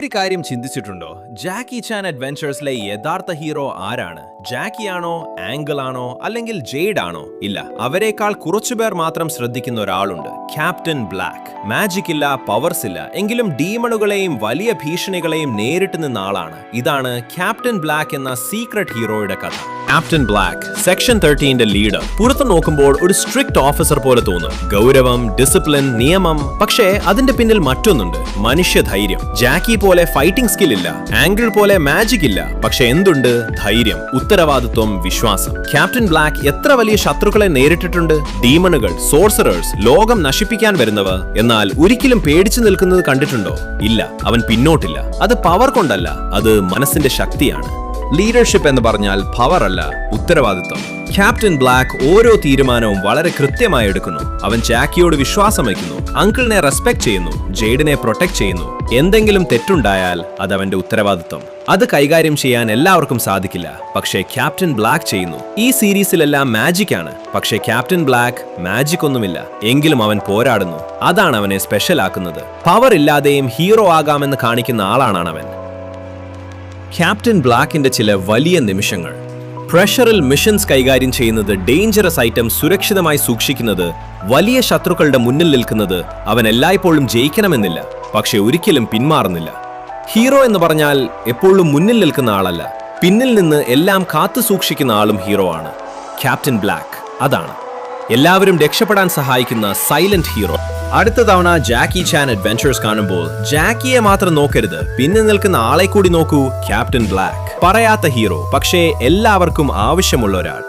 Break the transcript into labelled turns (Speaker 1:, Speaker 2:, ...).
Speaker 1: ഒരു കാര്യം ചിന്തിച്ചിട്ടുണ്ടോ? ജാക്കി ചാൻ അഡ്വെഞ്ചേഴ്സിലെ യഥാർത്ഥ ഹീറോ ആരാണ്? ജാക്കി ആണോ, ആംഗിൾ ആണോ, അല്ലെങ്കിൽ ജെയ്ഡ് ആണോ? ഇല്ല, അവരെക്കാൾ കുറച്ചുപേർ മാത്രം ശ്രദ്ധിക്കുന്ന ഒരാളുണ്ട്, ക്യാപ്റ്റൻ ബ്ലാക്ക്. മാജിക് ഇല്ല, പവേഴ്സ് ഇല്ല, എങ്കിലും ഡീമണുകളെയും വലിയ ഭീഷണികളെയും നേരിട്ട് നിന്ന ആളാണ്. ഇതാണ് ക്യാപ്റ്റൻ ബ്ലാക്ക് എന്ന സീക്രട്ട് ഹീറോയുടെ കഥ. Captain black section 13 leader. പുറത്തു നോക്കുമ്പോൾ ഒരു സ്ട്രിക്റ്റ് ഓഫീസർ പോലെ തോന്നും. ഗൗരവം, ഡിസിപ്ലിൻ, നിയമം. പക്ഷേ അതിന്റെ പിന്നിൽ മറ്റൊന്നുണ്ട്, മനുഷ്യധൈര്യം. ജാക്കി പോലെ ഫൈറ്റിംഗ് സ്കിൽ ഇല്ല, ആംഗിൾ പോലെ മാജിക് ഇല്ല, പക്ഷെ എന്തുണ്ട്? ധൈര്യം, ഉത്തരവാദിത്വം, വിശ്വാസം. ക്യാപ്റ്റൻ ബ്ലാക്ക് എത്ര വലിയ ശത്രുക്കളെ നേരിട്ടിട്ടുണ്ട്. ഡീമണുകൾ, സോർസറേഴ്സ്, ലോകം നശിപ്പിക്കാൻ വരുന്നവർ. എന്നാൽ ഒരിക്കലും പേടിച്ചു നിൽക്കുന്നത് കണ്ടിട്ടുണ്ടോ? ഇല്ല, അവൻ പിന്നോട്ടില്ല. അത് പവർ കൊണ്ടല്ല, അത് മനസ്സിന്റെ ശക്തിയാണ്. ലീഡർഷിപ്പ് എന്ന് പറഞ്ഞാൽ പവർ അല്ല, ഉത്തരവാദിത്വം. ക്യാപ്റ്റൻ ബ്ലാക്ക് ഓരോ തീരുമാനവും വളരെ കൃത്യമായി എടുക്കുന്നു. അവൻ ജാക്കിയോട് വിശ്വാസം വയ്ക്കുന്നു, അങ്കിളിനെ റെസ്പെക്ട് ചെയ്യുന്നു, ജെയ്ഡിനെ പ്രൊട്ടക്ട് ചെയ്യുന്നു. എന്തെങ്കിലും തെറ്റുണ്ടായാൽ അത് അവന്റെ ഉത്തരവാദിത്വം. അത് കൈകാര്യം ചെയ്യാൻ എല്ലാവർക്കും സാധിക്കില്ല, പക്ഷേ ക്യാപ്റ്റൻ ബ്ലാക്ക് ചെയ്യുന്നു. ഈ സീരീസിലെല്ലാം മാജിക് ആണ്, പക്ഷേ ക്യാപ്റ്റൻ ബ്ലാക്ക് മാജിക് ഒന്നുമില്ല, എങ്കിലും അവൻ പോരാടുന്നു. അതാണ് അവനെ സ്പെഷ്യൽ ആക്കുന്നത്. പവർ ഇല്ലാതെയും ഹീറോ ആകാമെന്ന് കാണിക്കുന്ന ആളാണ് അവൻ. ക്യാപ്റ്റൻ ബ്ലാക്കിന്റെ ചില വലിയ നിമിഷങ്ങൾ. പ്രഷറിൽ മിഷൻസ് കൈകാര്യം ചെയ്യുന്നത്, ഡേഞ്ചറസ് ഐറ്റം സുരക്ഷിതമായി സൂക്ഷിക്കുന്നത്, വലിയ ശത്രുക്കളുടെ മുന്നിൽ നിൽക്കുന്നത്. അവൻ എല്ലായ്പ്പോഴും ജയിക്കണമെന്നില്ല, പക്ഷെ ഒരിക്കലും പിന്മാറുന്നില്ല. ഹീറോ എന്ന് പറഞ്ഞാൽ എപ്പോഴും മുന്നിൽ നിൽക്കുന്ന ആളല്ല, പിന്നിൽ നിന്ന് എല്ലാം കാത്തു സൂക്ഷിക്കുന്ന ആളും ഹീറോ ആണ്. ക്യാപ്റ്റൻ ബ്ലാക്ക് അതാണ് എല്ലാവരും രക്ഷപ്പെടാൻ സഹായിക്കുന്ന സൈലന്റ് ഹീറോ. അടുത്ത തവണ ജാക്കി ചാൻ അഡ്വെഞ്ചേഴ്സ് കാണുമ്പോൾ ജാക്കിയെ മാത്രം നോക്കരുത്, പിന്നെ നിൽക്കുന്ന ആളെ കൂടി നോക്കൂ. ക്യാപ്റ്റൻ ബ്ലാക്ക് പറയാത്ത ഹീറോ, പക്ഷേ എല്ലാവർക്കും ആവശ്യമുള്ള ഒരാൾ.